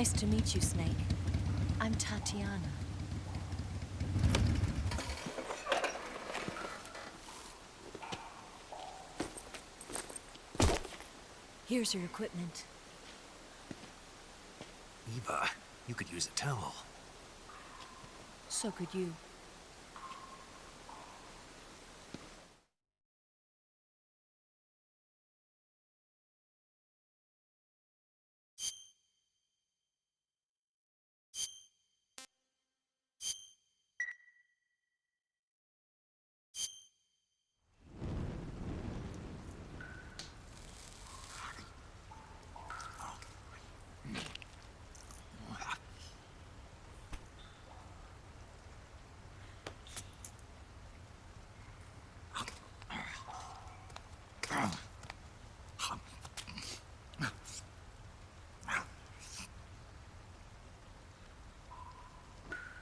Nice to meet you, Snake. I'm Tatiana. Here's your equipment. Eva, you could use a towel. So could you.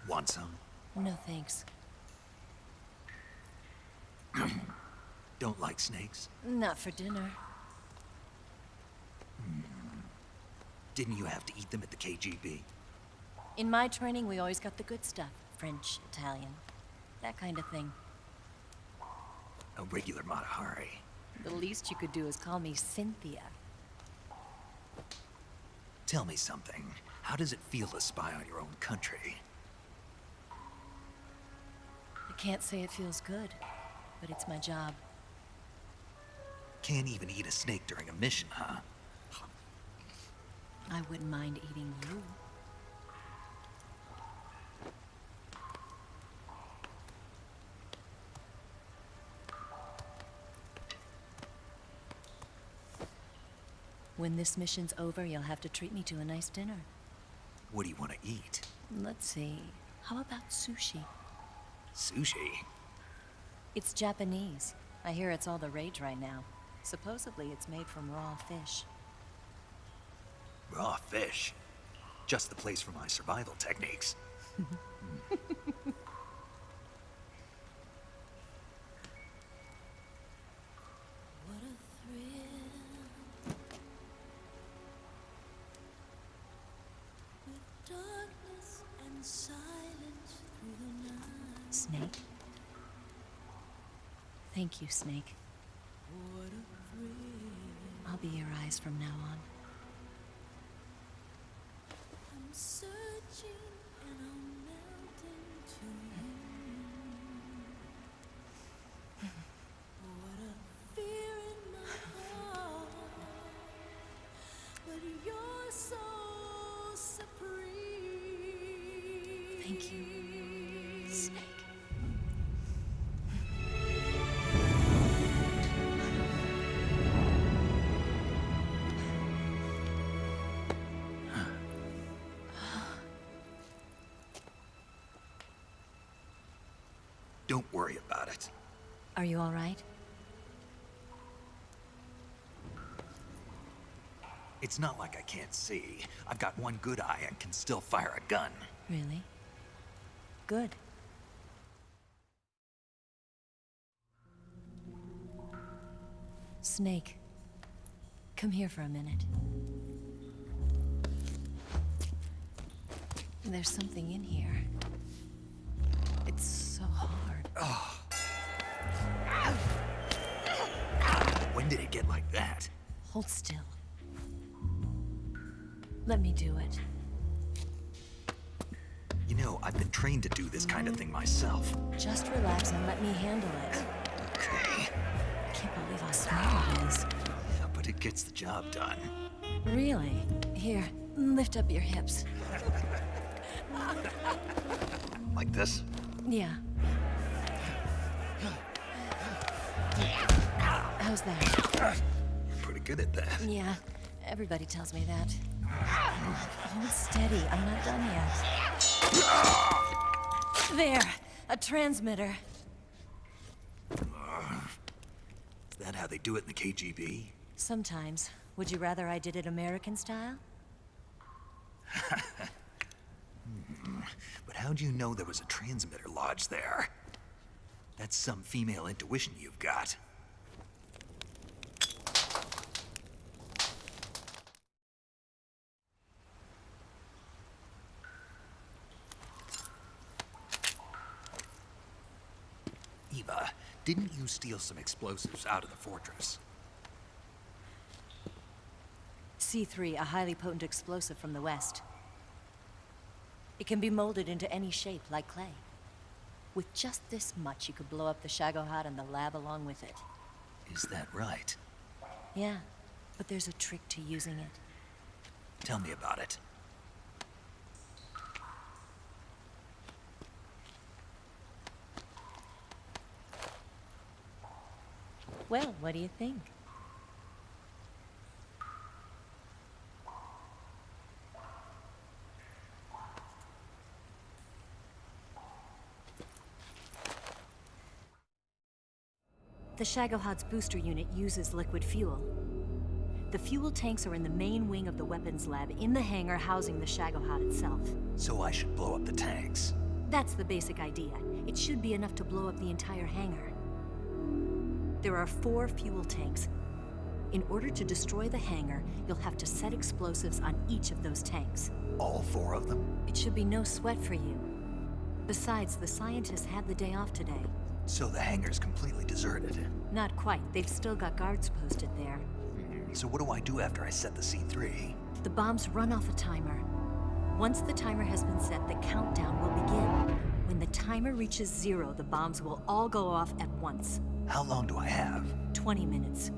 Want some? No thanks. Don't like snakes? Not for dinner. Didn't you have to eat them at the KGB? In my training, we always got the good stuff. French, Italian, that kind of thing. A regular Matahari. The least you could do is call me Cynthia. Tell me something. How does it feel to spy on your own country? I can't say it feels good, but it's my job. Can't even eat a snake during a mission, huh? I wouldn't mind eating you. When this mission's over, you'll have to treat me to a nice dinner. What do you want to eat? Let's see. How about sushi? Sushi? It's Japanese. I hear it's all the rage right now. Supposedly it's made from raw fish. Raw fish? Just the place for my survival techniques. Snake? Thank you, Snake. I'll be your eyes from now on. I'm searching and I'm melting to you. What a fear in my heart, but you're so supreme. Thank you, Snake. Don't worry about it. Are you all right? It's not like I can't see. I've got one good eye and can still fire a gun. Really? Good. Snake, come here for a minute. There's something in here. It's so hard. When did it get like that? Hold still. Let me do it. You know, I've been trained to do this kind of thing myself. Just relax and let me handle it. Okay. I can't believe how small it is. Yeah, but it gets the job done. Really? Here, lift up your hips. Like this? Yeah. How's that? You're pretty good at that. Yeah, everybody tells me that. Hold steady, I'm not done yet. There, a transmitter. Is that how they do it in the KGB? Sometimes. Would you rather I did it American style? But how'd you know there was a transmitter lodged there? That's some female intuition you've got. Eva, didn't you steal some explosives out of the fortress? C3, a highly potent explosive from the west. It can be molded into any shape, like clay. With just this much, you could blow up the Shagohod and the lab along with it. Is that right? Yeah, but there's a trick to using it. Tell me about it. Well, what do you think? The Shagohod's booster unit uses liquid fuel. The fuel tanks are in the main wing of the weapons lab in the hangar housing the Shagohod itself. So I should blow up the tanks. That's the basic idea. It should be enough to blow up the entire hangar. There are 4 fuel tanks. In order to destroy the hangar, you'll have to set explosives on each of those tanks. All 4 of them? It should be no sweat for you. Besides, the scientists had the day off today. So the hangar's completely deserted. Not quite. They've still got guards posted there. So what do I do after I set the C3? The bombs run off a timer. Once the timer has been set, the countdown will begin. When the timer reaches 0, the bombs will all go off at once. How long do I have? 20 minutes.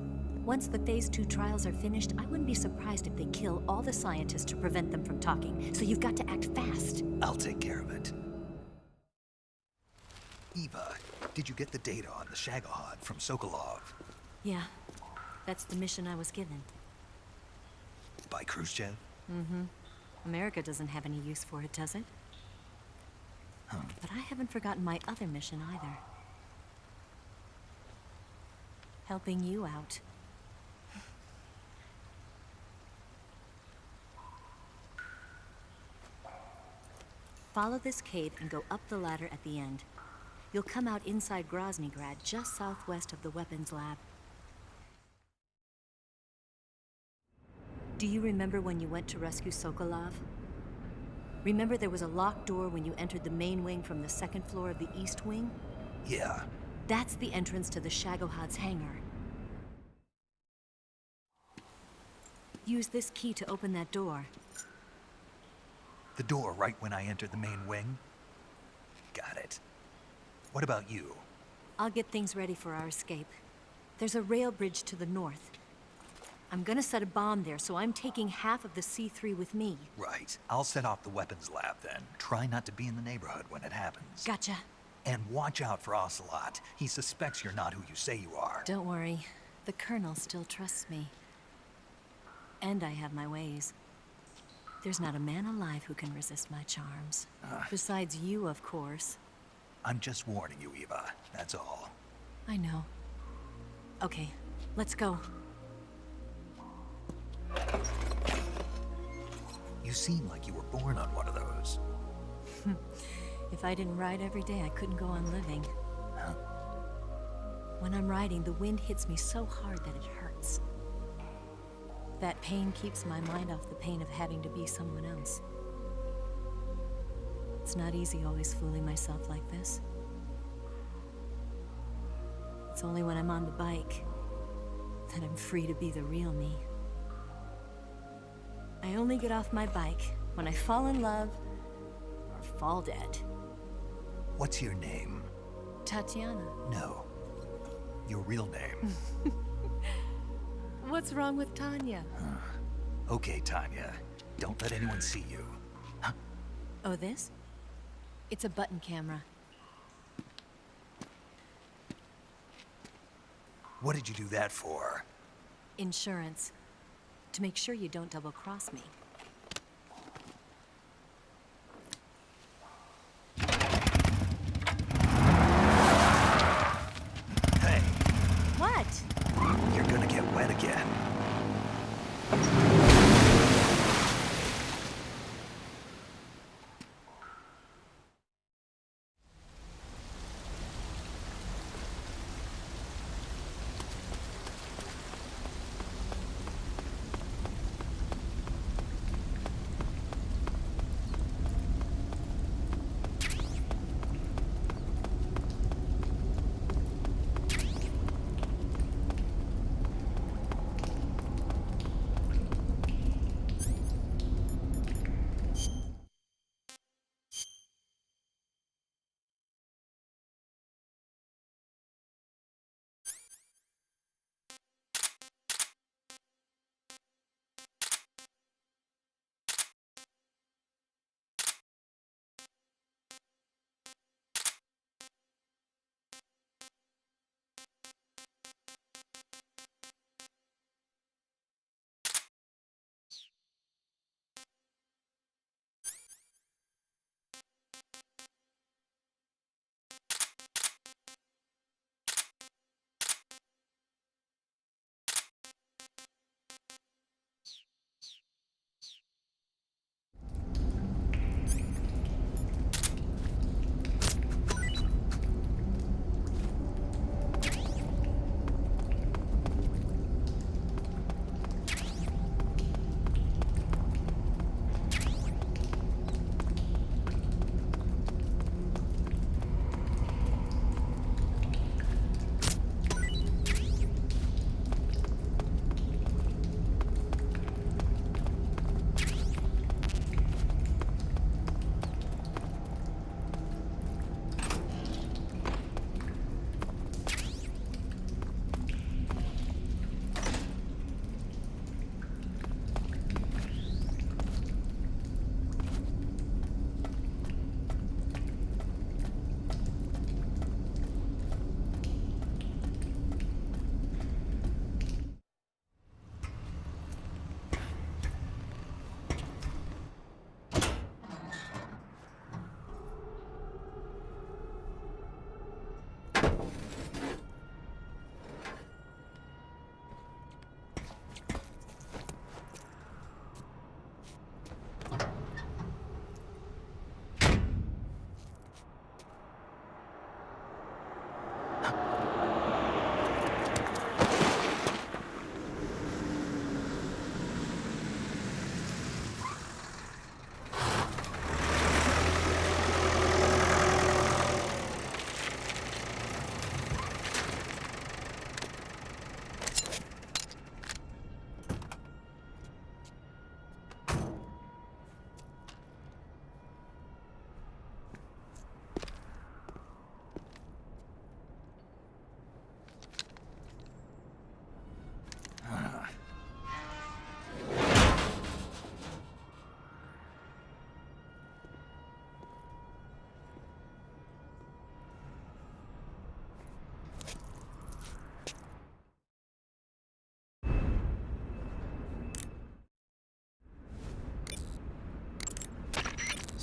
Once the Phase 2 trials are finished, I wouldn't be surprised if they kill all the scientists to prevent them from talking. So you've got to act fast. I'll take care of it. Eva, did you get the data on the Shagohod from Sokolov? Yeah, that's the mission I was given. By Khrushchev? America doesn't have any use for it, does it? Huh. But I haven't forgotten my other mission either. Helping you out. Follow this cave and go up the ladder at the end. You'll come out inside Groznygrad, just southwest of the weapons lab. Do you remember when you went to rescue Sokolov? Remember there was a locked door when you entered the main wing from the 2nd floor of the east wing? Yeah. That's the entrance to the Shagohod's hangar. Use this key to open that door. The door right when I entered the main wing? Got it. What about you? I'll get things ready for our escape. There's a rail bridge to the north. I'm gonna set a bomb there, so I'm taking half of the C3 with me. Right. I'll set off the weapons lab then. Try not to be in the neighborhood when it happens. Gotcha. And watch out for Ocelot. He suspects you're not who you say you are. Don't worry. The Colonel still trusts me. And I have my ways. There's not a man alive who can resist my charms. Besides you, of course. I'm just warning you, Eva. That's all. I know. Okay, let's go. You seem like you were born on one of those. If I didn't ride every day, I couldn't go on living. Huh? When I'm riding, the wind hits me so hard that it hurts. That pain keeps my mind off the pain of having to be someone else. It's not easy always fooling myself like this. It's only when I'm on the bike that I'm free to be the real me. I only get off my bike when I fall in love or fall dead. What's your name? Tatiana. No. Your real name. What's wrong with Tanya? Okay, Tanya. Don't let anyone see you. Huh? Oh, this? It's a button camera. What did you do that for? Insurance. To make sure you don't double-cross me. Hey, What? you're gonna get wet again.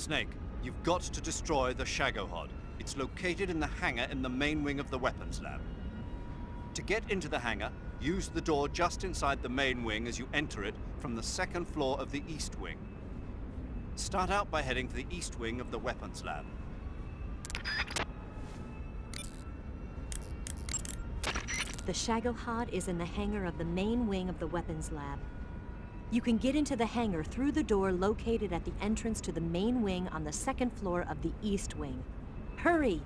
Snake, you've got to destroy the Shagohod. It's located in the hangar in the main wing of the weapons lab. To get into the hangar, use the door just inside the main wing as you enter it from the second floor of the east wing. Start out by heading for the east wing of the weapons lab. The Shagohod is in the hangar of the main wing of the weapons lab. You can get into the hangar through the door located at the entrance to the main wing on the second floor of the east wing. Hurry!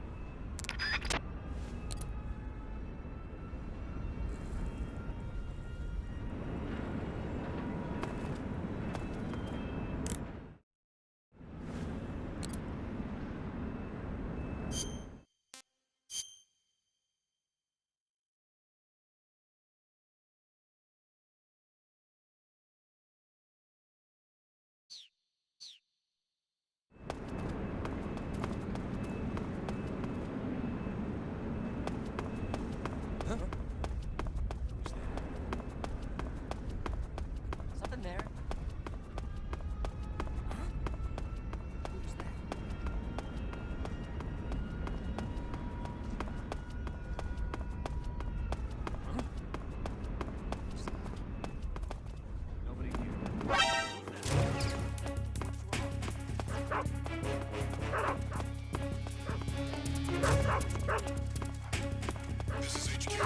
Something there. Who's that? Nobody here. This is HQ.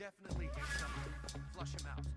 definitely hear something. Flush him out.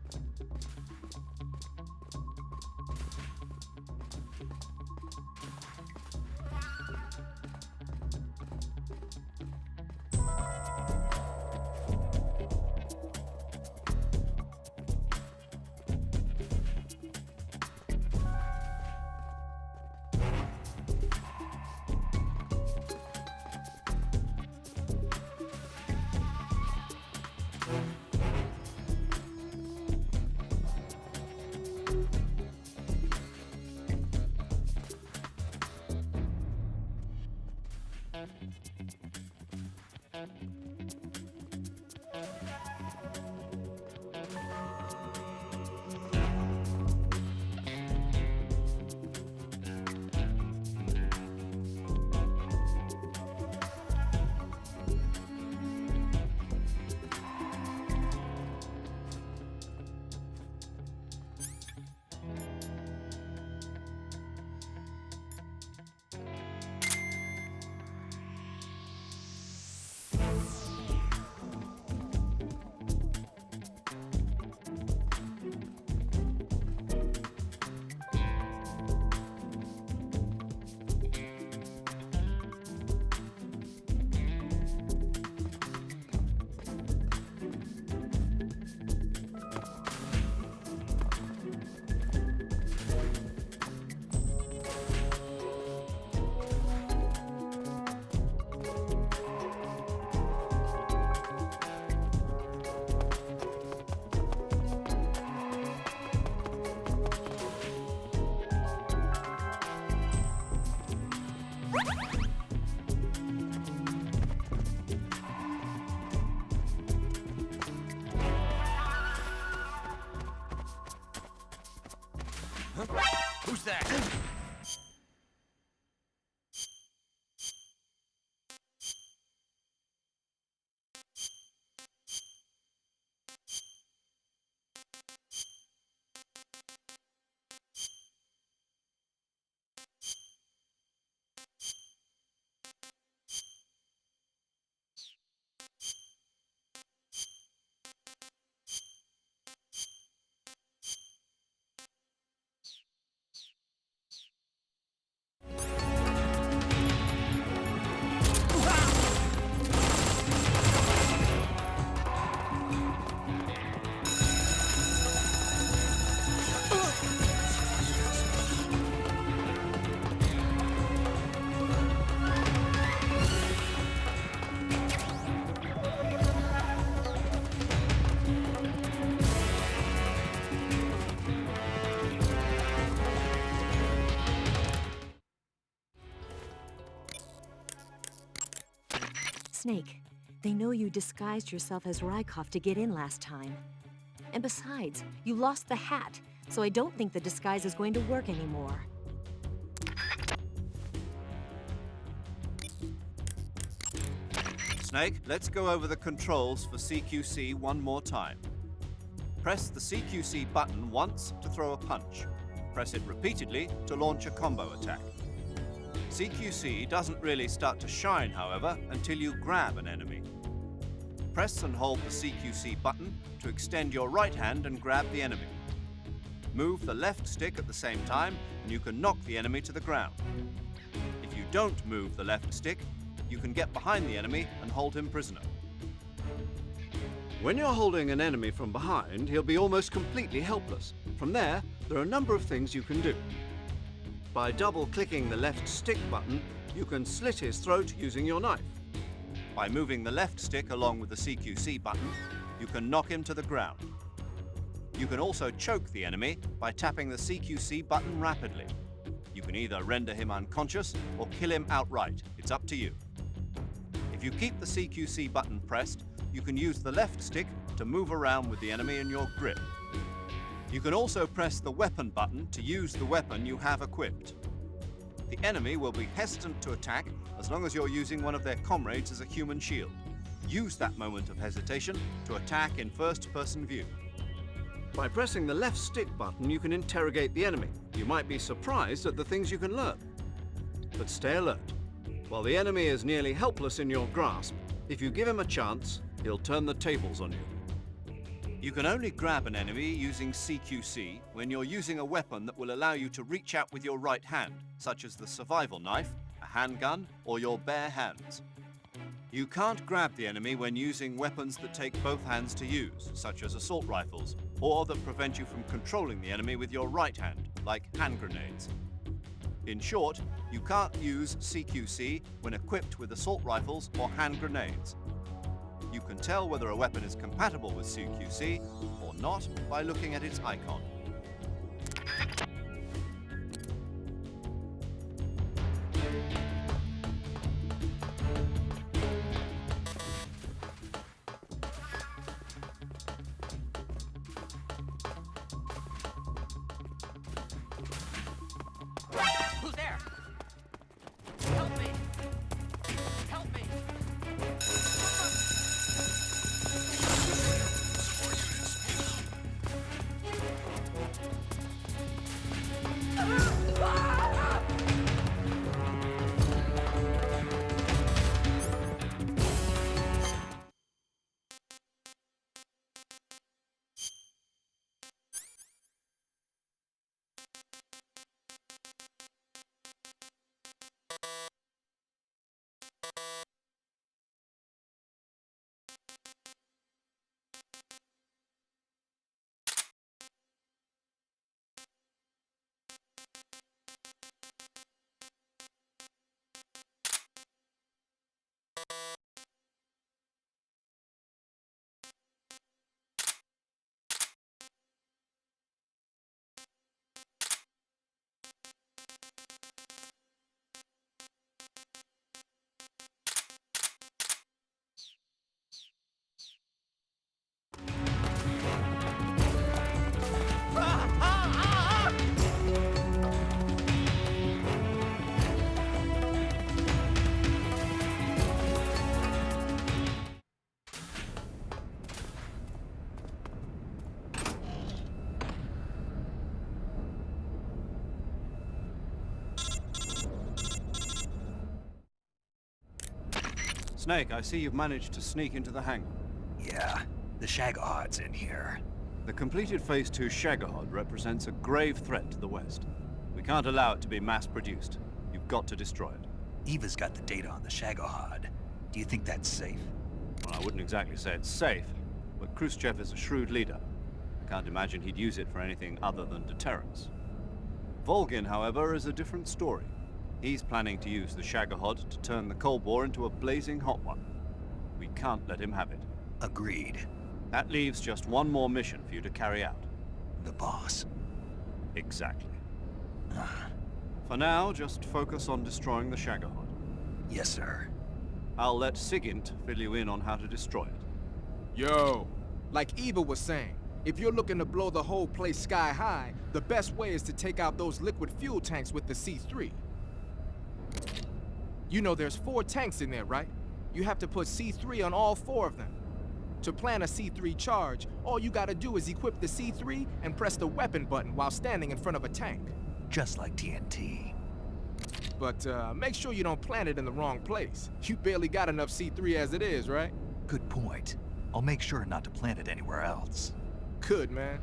Who's that? Snake, they know you disguised yourself as Rykov to get in last time. And besides, you lost the hat, so I don't think the disguise is going to work anymore. Snake, let's go over the controls for CQC one more time. Press the CQC button once to throw a punch. Press it repeatedly to launch a combo attack. CQC doesn't really start to shine, however, until you grab an enemy. Press and hold the CQC button to extend your right hand and grab the enemy. Move the left stick at the same time and you can knock the enemy to the ground. If you don't move the left stick, you can get behind the enemy and hold him prisoner. When you're holding an enemy from behind, he'll be almost completely helpless. From there are a number of things you can do. By double-clicking the left stick button, you can slit his throat using your knife. By moving the left stick along with the CQC button, you can knock him to the ground. You can also choke the enemy by tapping the CQC button rapidly. You can either render him unconscious or kill him outright. It's up to you. If you keep the CQC button pressed, you can use the left stick to move around with the enemy in your grip. You can also press the weapon button to use the weapon you have equipped. The enemy will be hesitant to attack as long as you're using one of their comrades as a human shield. Use that moment of hesitation to attack in first-person view. By pressing the left stick button, you can interrogate the enemy. You might be surprised at the things you can learn. But stay alert. While the enemy is nearly helpless in your grasp, if you give him a chance, he'll turn the tables on you. You can only grab an enemy using CQC when you're using a weapon that will allow you to reach out with your right hand, such as the survival knife, a handgun, or your bare hands. You can't grab the enemy when using weapons that take both hands to use, such as assault rifles, or that prevent you from controlling the enemy with your right hand, like hand grenades. In short, you can't use CQC when equipped with assault rifles or hand grenades. You can tell whether a weapon is compatible with CQC or not by looking at its icon. Who's there? Help me! Help me! Snake, I see you've managed to sneak into the hangar. Yeah, the Shagohod's in here. The completed Phase 2 Shagahod represents a grave threat to the West. We can't allow it to be mass-produced. You've got to destroy it. Eva's got the data on the Shagohod. Do you think that's safe? Well, I wouldn't exactly say it's safe, but Khrushchev is a shrewd leader. I can't imagine he'd use it for anything other than deterrence. Volgin, however, is a different story. He's planning to use the Shagahod to turn the Cold War into a blazing hot one. We can't let him have it. Agreed. That leaves just one more mission for you to carry out. The boss. Exactly. For now, just focus on destroying the Shagahod. Yes, sir. I'll let Sigint fill you in on how to destroy it. Yo, like Eva was saying, if you're looking to blow the whole place sky high, the best way is to take out those liquid fuel tanks with the C3. You know there's 4 tanks in there, right? You have to put C3 on all 4 of them. To plan a C3 charge, all you gotta do is equip the C3 and press the weapon button while standing in front of a tank. Just like TNT. But make sure you don't plant it in the wrong place. You barely got enough C3 as it is, right? Good point. I'll make sure not to plant it anywhere else. Good, man.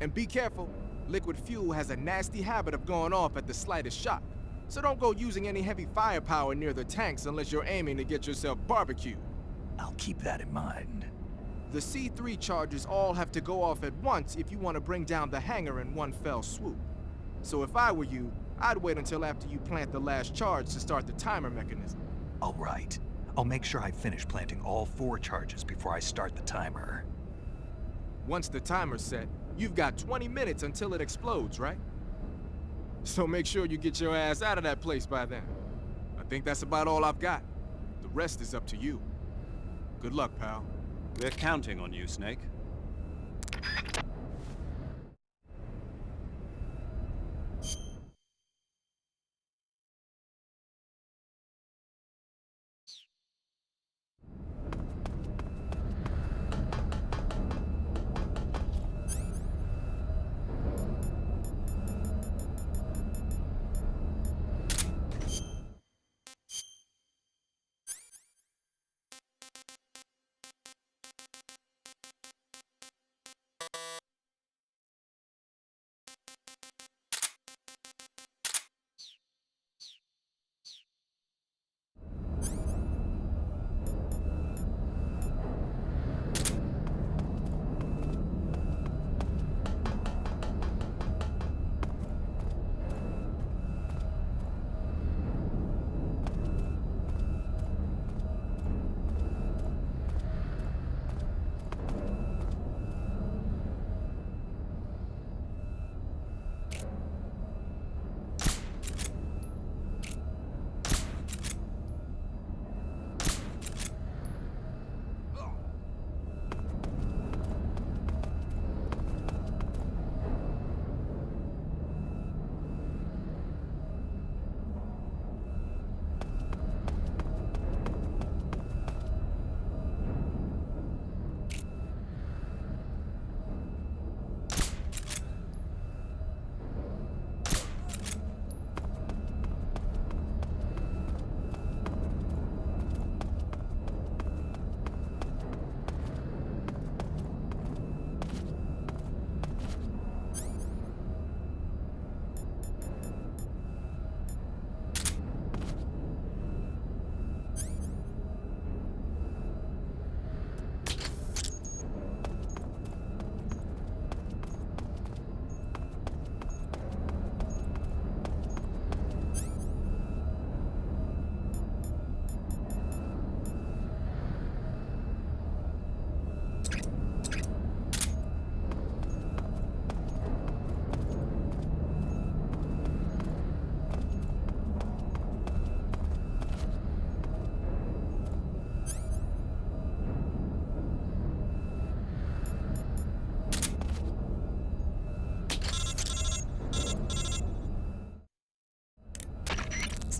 And be careful. Liquid fuel has a nasty habit of going off at the slightest shock. So don't go using any heavy firepower near the tanks unless you're aiming to get yourself barbecued. I'll keep that in mind. The C3 charges all have to go off at once if you want to bring down the hangar in one fell swoop. So if I were you, I'd wait until after you plant the last charge to start the timer mechanism. All right. I'll make sure I finish planting all 4 charges before I start the timer. Once the timer's set, you've got 20 minutes until it explodes, right? So make sure you get your ass out of that place by then. I think that's about all I've got. The rest is up to you. Good luck, pal. We're counting on you, Snake.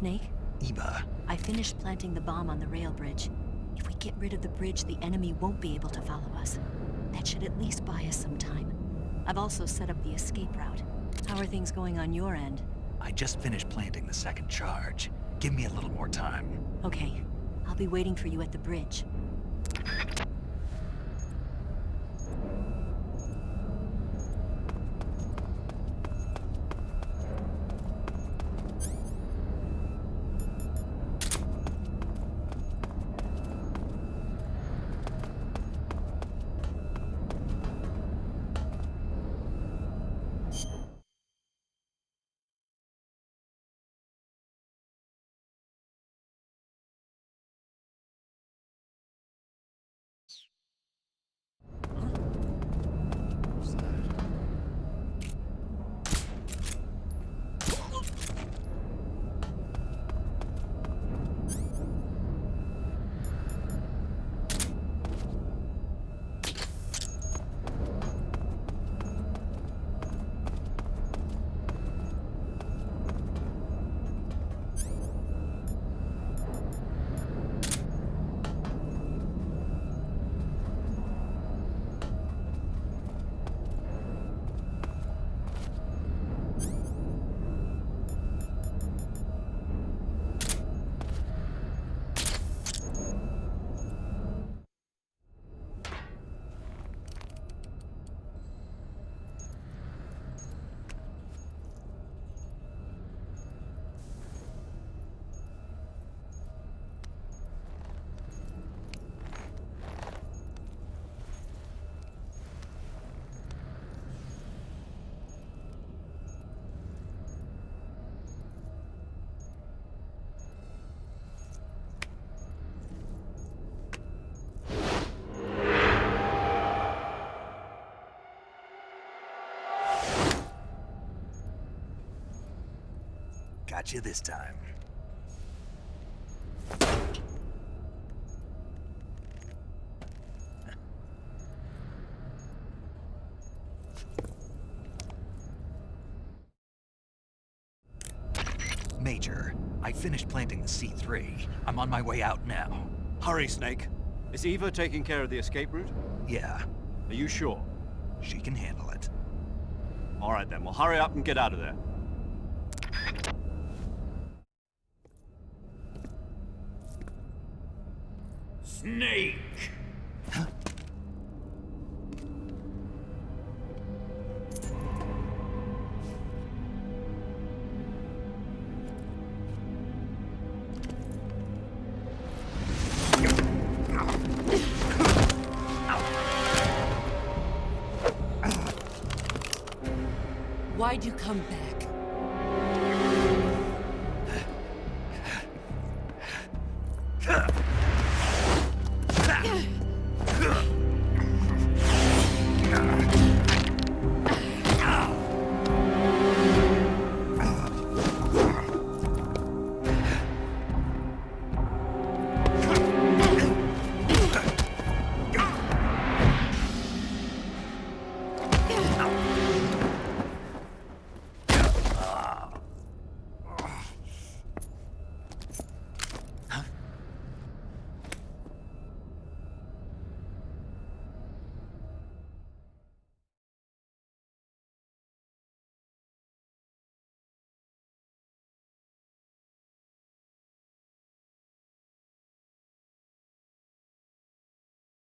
Snake? Eva, I finished planting the bomb on the rail bridge. If we get rid of the bridge, the enemy won't be able to follow us. That should at least buy us some time. I've also set up the escape route. How are things going on your end? I just finished planting the second charge. Give me a little more time. Okay, I'll be waiting for you at the bridge. Got you this time. Major, I finished planting the C3. I'm on my way out now. Hurry, Snake. Is Eva taking care of the escape route? Yeah, Are you sure? she can handle it. All right then, well hurry up and get out of there. Snake! Why'd you come back?